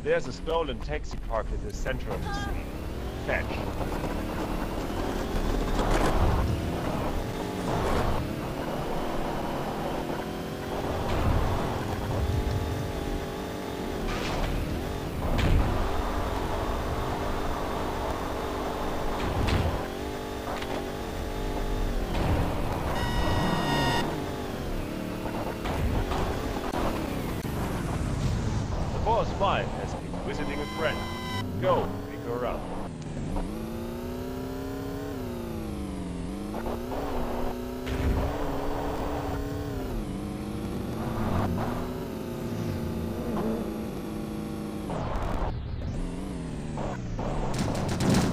There's a stolen taxi parked in the center of the city. Fetch. Boss 5 has been visiting a friend. Go, pick her up.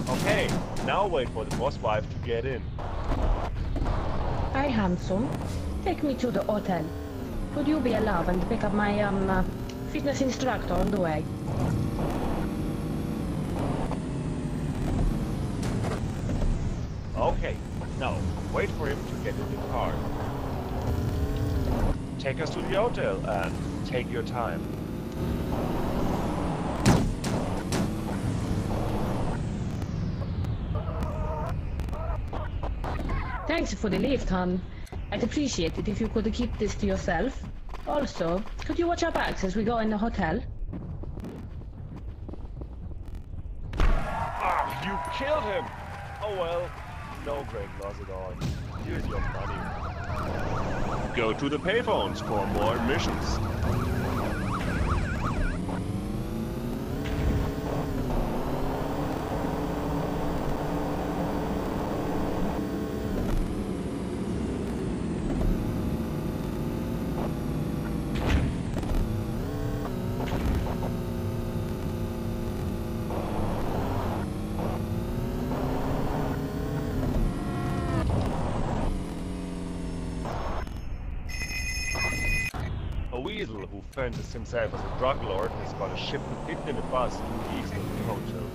Okay, now wait for the boss wife to get in. Hi, handsome. Take me to the hotel. Could you be allowed and pick up my, fitness instructor on the way? Okay, now wait for him to get in the car. Take us to the hotel and take your time. Thanks for the lift, hon. I'd appreciate it if you could keep this to yourself. Also, could you watch our backs as we go in the hotel? Ah, you killed him! Oh well, no great loss at all. Here's your money. Go to the payphones for more missions. A weasel who fancies himself as a drug lord has got a shipment hidden in a bus to the east of the hotel.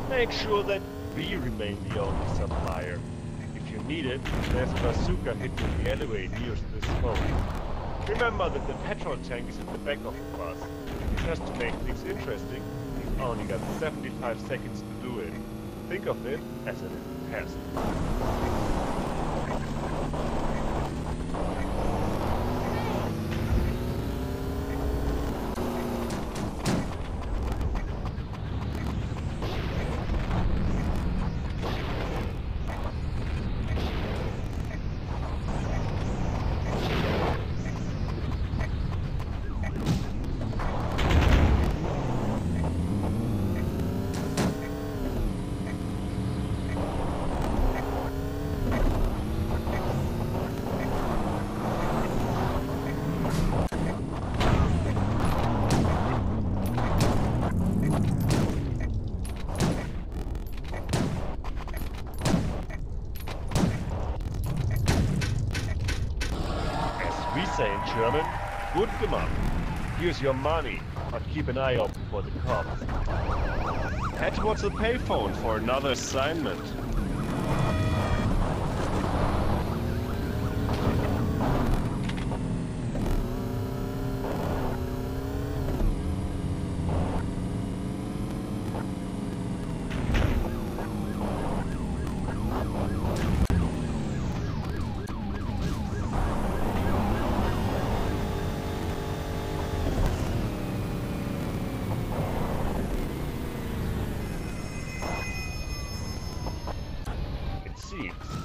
Make sure that we remain the only supplier. If you need it, there's a bazooka hidden in the alleyway nearest this phone. Remember that the petrol tank is at the back of the bus. Just to make things interesting, you've only got 75 seconds to do it. Think of it as a little test. We say in German, gut gemacht. Here's your money, but keep an eye open for the cops. Head towards the payphone for another assignment.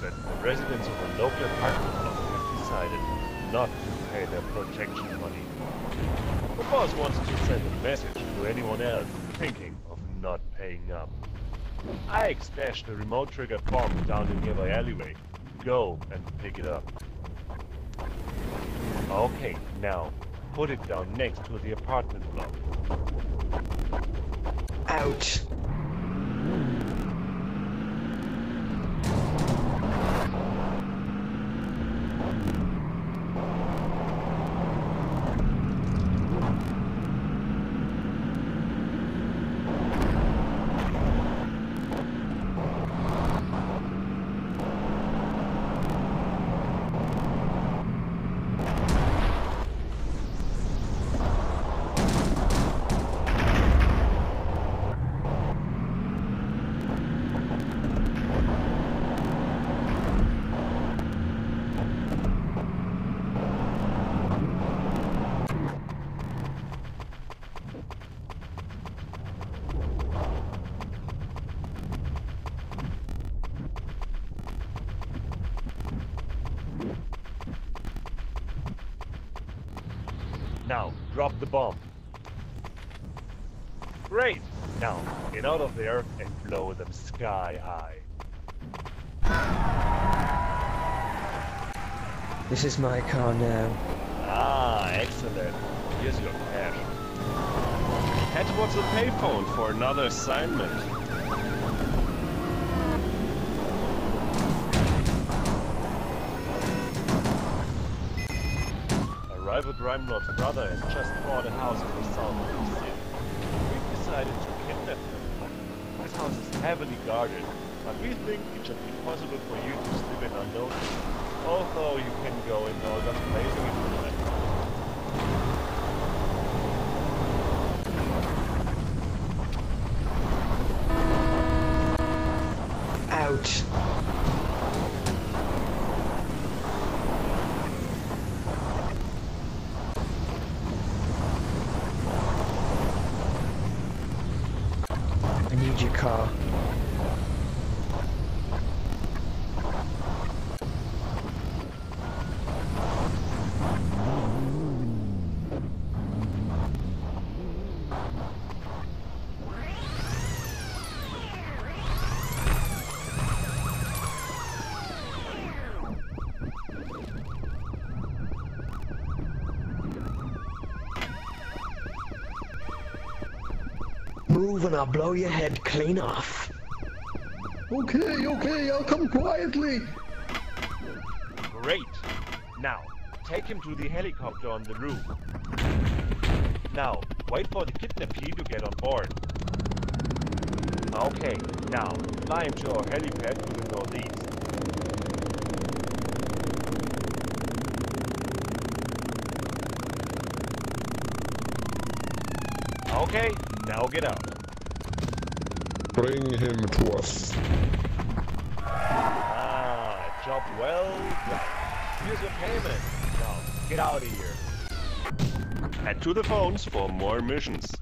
That the residents of a local apartment block have decided not to pay their protection money. The boss wants to send a message to anyone else thinking of not paying up. I stashed a remote-triggered bomb down the nearby alleyway. Go and pick it up. Okay, now put it down next to the apartment block. Ouch. Now, drop the bomb. Great! Now, get out of there and blow them sky high. This is my car now. Ah, excellent. Here's your cash. Head towards the payphone for another assignment. A rival crime lord's brother has just bought a house in the south of the city. We've decided to kidnap him. This house is heavily guarded, but we think it should be possible for you to slip in unnoticed. Although you can go in no just blazing into the night. Ouch. I need your car. Move and I'll blow your head clean off. Okay, I'll come quietly. Great! Now, take him to the helicopter on the roof. Now, wait for the kidnappee to get on board. Okay, now, fly him to our helipad to the northeast. Okay, now get out. Bring him to us. Ah, job well done. Here's your payment. Now, get out of here. Head to the phones for more missions.